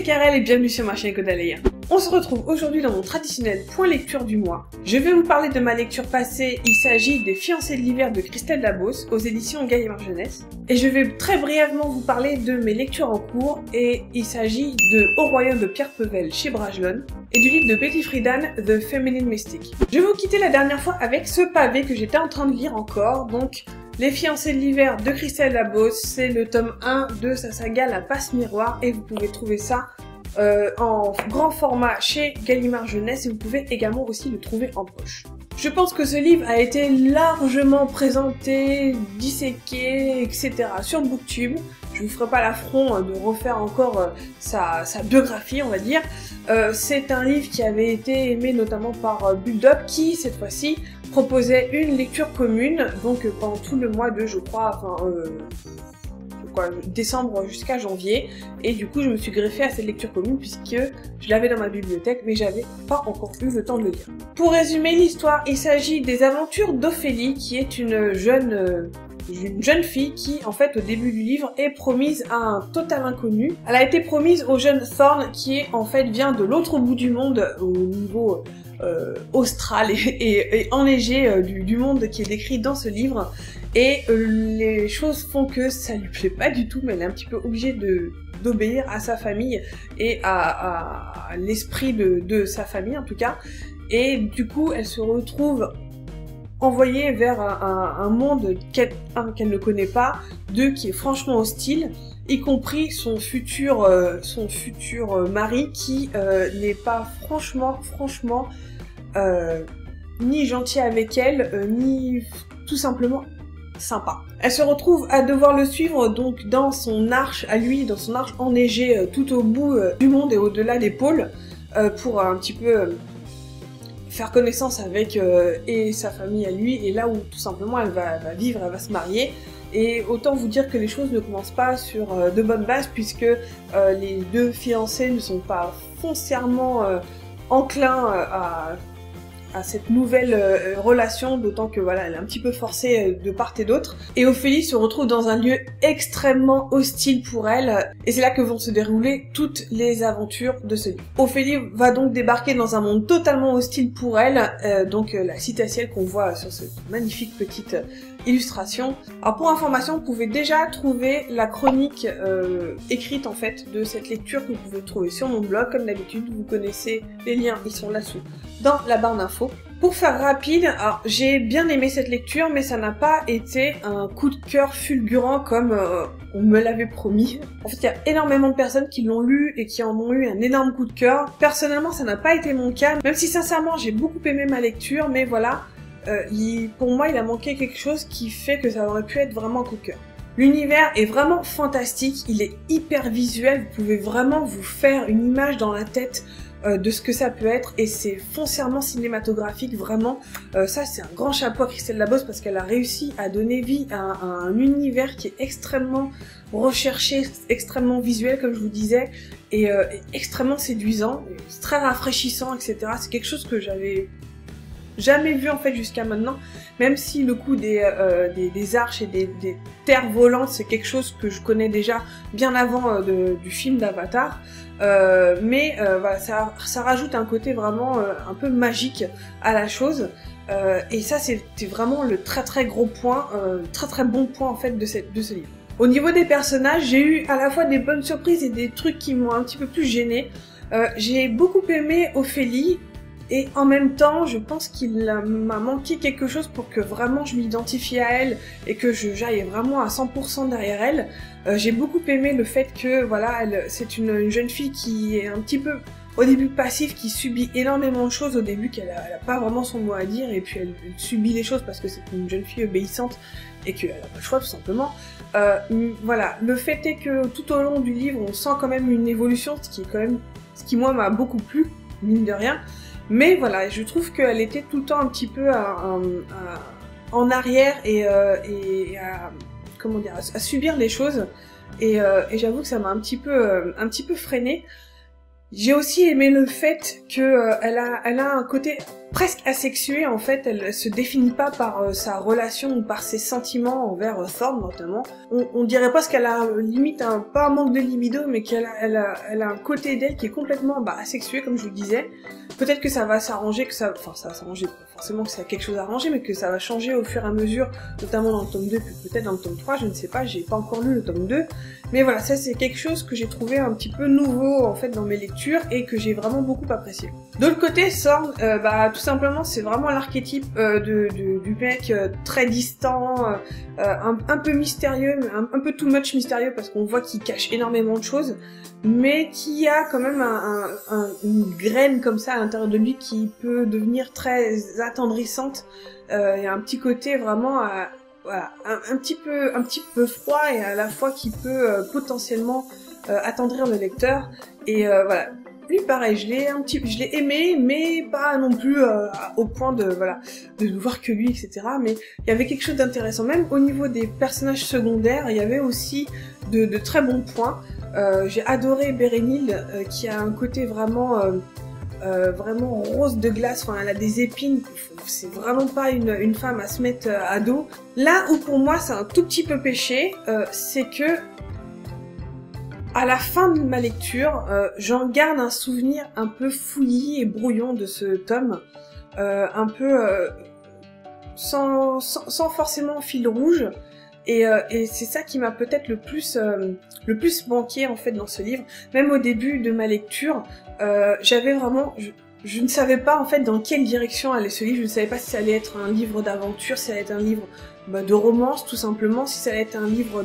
c'est Karel et bienvenue sur ma chaîne Kodaleia. On se retrouve aujourd'hui dans mon traditionnel point lecture du mois. Je vais vous parler de ma lecture passée, il s'agit des Fiancés de l'hiver de Christelle Labos aux éditions Gallimard Jeunesse. Et je vais très brièvement vous parler de mes lectures en cours et il s'agit de Au royaume de Pierre Pevel chez Brajlon et du livre de Betty Friedan, The Feminine Mystic. Je vais vous quitter la dernière fois avec ce pavé que j'étais en train de lire encore, donc Les Fiancés de l'hiver de Christelle Labos, c'est le tome 1 de sa saga La Passe Miroir et vous pouvez trouver ça en grand format chez Gallimard Jeunesse et vous pouvez également aussi le trouver en poche. Je pense que ce livre a été largement présenté, disséqué, etc. sur Booktube. Je vous ferai pas l'affront de refaire encore sa biographie, on va dire. C'est un livre qui avait été aimé notamment par Bulldog qui, cette fois-ci, proposait une lecture commune, donc pendant tout le mois de, je crois, décembre jusqu'à janvier, et du coup je me suis greffée à cette lecture commune puisque je l'avais dans ma bibliothèque mais j'avais pas encore eu le temps de le lire. Pour résumer l'histoire, il s'agit des aventures d'Ophélie qui est une jeune fille qui, en fait, au début du livre, est promise à un total inconnu. Elle a été promise au jeune Thorn qui, en fait, vient de l'autre bout du monde au niveau austral et enneigé du monde qui est décrit dans ce livre. Et les choses font que ça lui plaît pas du tout, mais elle est un petit peu obligée d'obéir à sa famille et à l'esprit de sa famille en tout cas. Et du coup, elle se retrouve envoyée vers un monde qu'elle ne connaît pas, qui est franchement hostile, y compris son futur mari qui n'est pas franchement ni gentil avec elle, ni tout simplement sympa. Elle se retrouve à devoir le suivre donc dans son arche à lui, dans son arche enneigée tout au bout du monde et au-delà des pôles, pour un petit peu faire connaissance avec et sa famille à lui, et là où tout simplement elle va vivre, elle va se marier. Et autant vous dire que les choses ne commencent pas sur de bonnes bases puisque les deux fiancés ne sont pas foncièrement enclins à cette nouvelle relation, d'autant que voilà, elle est un petit peu forcée de part et d'autre. Et Ophélie se retrouve dans un lieu extrêmement hostile pour elle, et c'est là que vont se dérouler toutes les aventures de ce livre. Ophélie va donc débarquer dans un monde totalement hostile pour elle, donc la cité à ciel qu'on voit sur cette magnifique petite illustration. Alors pour information, vous pouvez déjà trouver la chronique écrite en fait de cette lecture que vous pouvez trouver sur mon blog, comme d'habitude, vous connaissez les liens, ils sont là-dessous dans la barre d'infos. Pour faire rapide, alors j'ai bien aimé cette lecture, mais ça n'a pas été un coup de cœur fulgurant comme on me l'avait promis. En fait, il y a énormément de personnes qui l'ont lu et qui en ont eu un énorme coup de cœur. Personnellement, ça n'a pas été mon cas, même si sincèrement j'ai beaucoup aimé ma lecture, mais voilà, pour moi il a manqué quelque chose qui fait que ça aurait pu être vraiment un coup de cœur. L'univers est vraiment fantastique, il est hyper visuel, vous pouvez vraiment vous faire une image dans la tête de ce que ça peut être, et c'est foncièrement cinématographique, vraiment. Ça c'est un grand chapeau à Christelle Labos parce qu'elle a réussi à donner vie à un univers qui est extrêmement recherché, extrêmement visuel comme je vous disais, et extrêmement séduisant, très rafraîchissant, etc. C'est quelque chose que j'avais jamais vu en fait jusqu'à maintenant, même si le coup des arches et des terres volantes c'est quelque chose que je connais déjà bien avant du film d'Avatar, mais voilà, ça rajoute un côté vraiment un peu magique à la chose, et ça c'était vraiment le très gros point, très bon point en fait de ce livre. Au niveau des personnages, j'ai eu à la fois des bonnes surprises et des trucs qui m'ont un petit peu plus gênée. J'ai beaucoup aimé Ophélie, et en même temps, je pense qu'il m'a manqué quelque chose pour que vraiment je m'identifie à elle et que j'aille vraiment à 100% derrière elle. J'ai beaucoup aimé le fait que voilà, c'est une jeune fille qui est un petit peu au début passive, qui subit énormément de choses au début, qu'elle a pas vraiment son mot à dire, et puis elle subit les choses parce que c'est une jeune fille obéissante et qu'elle a pas le choix tout simplement. Voilà, le fait est que tout au long du livre, on sent quand même une évolution, ce qui moi m'a beaucoup plu, mine de rien. Mais voilà, je trouve qu'elle était tout le temps un petit peu en arrière et comment dire, à subir les choses, et j'avoue que ça m'a un petit peu freinée. J'ai aussi aimé le fait que elle a un côté presque asexué, en fait. Elle se définit pas par sa relation ou par ses sentiments envers Thorn notamment. On dirait presque qu'elle a limite pas un manque de libido, mais elle a un côté d'elle qui est complètement asexué, comme je vous le disais. Peut-être que ça va s'arranger, ça va s'arranger, forcément que ça a quelque chose à arranger, mais que ça va changer au fur et à mesure, notamment dans le tome 2, puis peut-être dans le tome 3, je ne sais pas, j'ai pas encore lu le tome 2. Mais voilà, ça c'est quelque chose que j'ai trouvé un petit peu nouveau en fait dans mes lectures et que j'ai vraiment beaucoup apprécié. De l'autre côté, Thorn, tout simplement c'est vraiment l'archétype du mec très distant, un peu mystérieux, un peu too much mystérieux parce qu'on voit qu'il cache énormément de choses, mais qui a quand même une graine comme ça à l'intérieur de lui qui peut devenir très attendrissante. Il y a un petit côté vraiment voilà, un petit peu froid et à la fois qui peut potentiellement attendrir le lecteur. Et voilà, lui pareil, je l'ai aimé, mais pas non plus au point de ne voir que lui, etc. Mais il y avait quelque chose d'intéressant, même au niveau des personnages secondaires, il y avait aussi de très bons points. J'ai adoré Bérénil, qui a un côté vraiment rose de glace, enfin elle a des épines, c'est vraiment pas une femme à se mettre à dos. Là où pour moi c'est un tout petit peu péché, c'est que à la fin de ma lecture, j'en garde un souvenir un peu fouillis et brouillon de ce tome, un peu sans forcément fil rouge. Et c'est ça qui m'a peut-être le plus manqué en fait dans ce livre. Même au début de ma lecture, j'avais vraiment, je ne savais pas en fait dans quelle direction allait ce livre. Je ne savais pas si ça allait être un livre d'aventure, si ça allait être un livre de romance tout simplement, si ça allait être un livre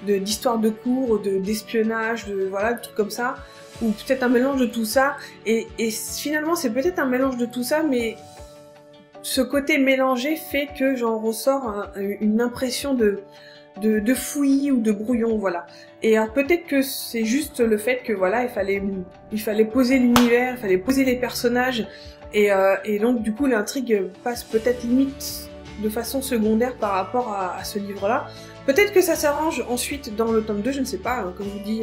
d'histoire de cours, d'espionnage, de trucs comme ça, ou peut-être un mélange de tout ça. Et finalement c'est peut-être un mélange de tout ça, mais ce côté mélangé fait que j'en ressors une impression de fouillis ou de brouillon, voilà. Et alors peut-être que c'est juste le fait que voilà, il fallait poser l'univers, il fallait poser les personnages, et donc du coup l'intrigue passe peut-être limite de façon secondaire par rapport à ce livre-là. Peut-être que ça s'arrange ensuite dans le tome 2, je ne sais pas, hein, comme je vous dis,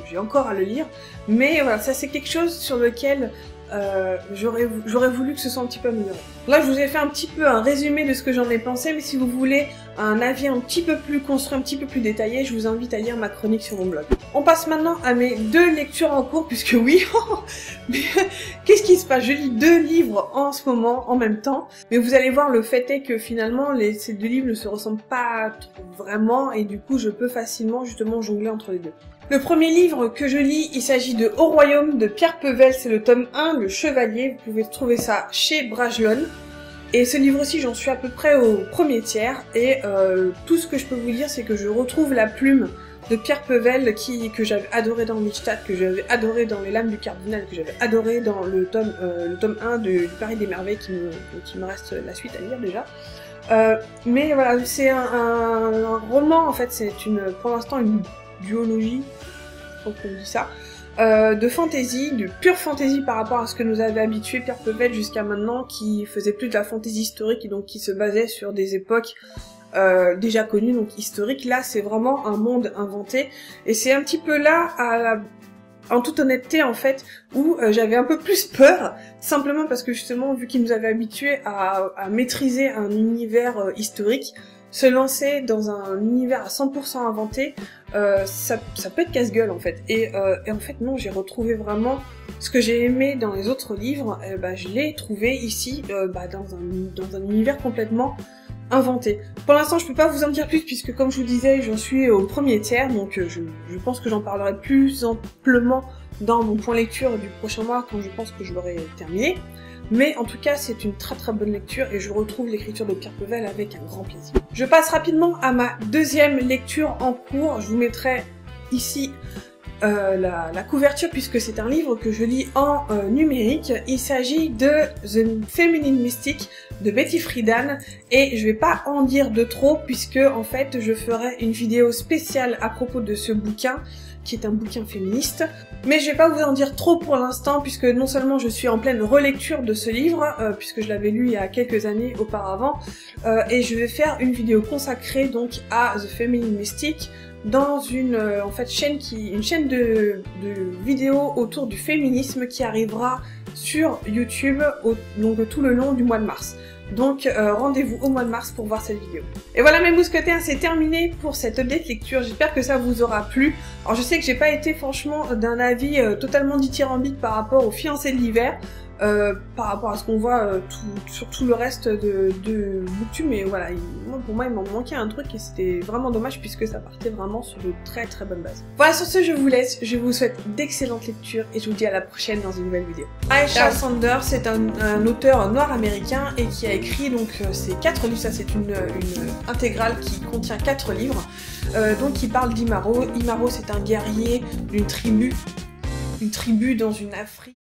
j'ai encore à le lire, mais voilà, ça c'est quelque chose sur lequel j'aurais voulu que ce soit un petit peu amélioré. Là, je vous ai fait un petit peu un résumé de ce que j'en ai pensé, mais si vous voulez un avis un petit peu plus construit, un petit peu plus détaillé, je vous invite à lire ma chronique sur mon blog. On passe maintenant à mes 2 lectures en cours, puisque oui, mais qu'est-ce qui se passe? Je lis 2 livres en ce moment, en même temps, mais vous allez voir, le fait est que finalement, ces 2 livres ne se ressemblent pas vraiment, et du coup, je peux facilement justement jongler entre les deux. Le premier livre que je lis, il s'agit de Au Royaume de Pierre Pevel, c'est le tome 1, Le Chevalier, vous pouvez trouver ça chez Brajlon. Et ce livre aussi, j'en suis à peu près au premier tiers, et tout ce que je peux vous dire, c'est que je retrouve la plume de Pierre Pevel, que j'avais adoré dans Mitchtat, que j'avais adoré dans Les Lames du Cardinal, que j'avais adoré dans le tome 1 du Paris des Merveilles, qui me reste la suite à lire déjà. Mais voilà, c'est un roman, en fait, c'est pour l'instant une duologie, je crois qu'on dit ça, de fantasy, de pure fantasy par rapport à ce que nous avait habitué Pierre Pevel jusqu'à maintenant, qui faisait plus de la fantasy historique et donc qui se basait sur des époques déjà connues, donc historiques. Là, c'est vraiment un monde inventé, et c'est un petit peu là, en toute honnêteté en fait, où j'avais un peu plus peur, simplement parce que justement, vu qu'il nous avait habitués à maîtriser un univers historique, se lancer dans un univers à 100% inventé, ça peut être casse-gueule en fait. Et en fait non, j'ai retrouvé vraiment ce que j'ai aimé dans les autres livres, je l'ai trouvé ici dans un univers complètement inventé. Pour l'instant je peux pas vous en dire plus puisque comme je vous disais, j'en suis au premier tiers, donc je pense que j'en parlerai plus amplement dans mon point lecture du prochain mois quand je pense que je l'aurai terminé. Mais en tout cas, c'est une très très bonne lecture et je retrouve l'écriture de Pierre Pevel avec un grand plaisir. Je passe rapidement à ma 2e lecture en cours. Je vous mettrai ici la couverture puisque c'est un livre que je lis en numérique. Il s'agit de The Feminine Mystic de Betty Friedan et je vais pas en dire de trop puisque en fait je ferai une vidéo spéciale à propos de ce bouquin qui est un bouquin féministe. Mais je vais pas vous en dire trop pour l'instant, puisque non seulement je suis en pleine relecture de ce livre, puisque je l'avais lu il y a quelques années auparavant, et je vais faire une vidéo consacrée donc à The Feminine Mystique, dans une chaîne de vidéos autour du féminisme qui arrivera sur YouTube donc tout le long du mois de mars. Donc rendez-vous au mois de mars pour voir cette vidéo. Et voilà mes mousquetaires, c'est terminé pour cette update lecture, j'espère que ça vous aura plu. Alors je sais que j'ai pas été franchement d'un avis totalement dithyrambique par rapport aux fiancés de l'hiver, par rapport à ce qu'on voit sur tout le reste de Booktube, mais voilà, pour moi il m'en manquait un truc et c'était vraiment dommage puisque ça partait vraiment sur de très très bonnes bases. Voilà, sur ce je vous laisse, je vous souhaite d'excellentes lectures et je vous dis à la prochaine dans une nouvelle vidéo. Aisha Sanders, c'est un auteur noir américain et qui a écrit donc ces 4 livres, ça c'est une intégrale qui contient 4 livres, donc il parle d'Imaro. Imaro c'est un guerrier d'une tribu dans une Afrique.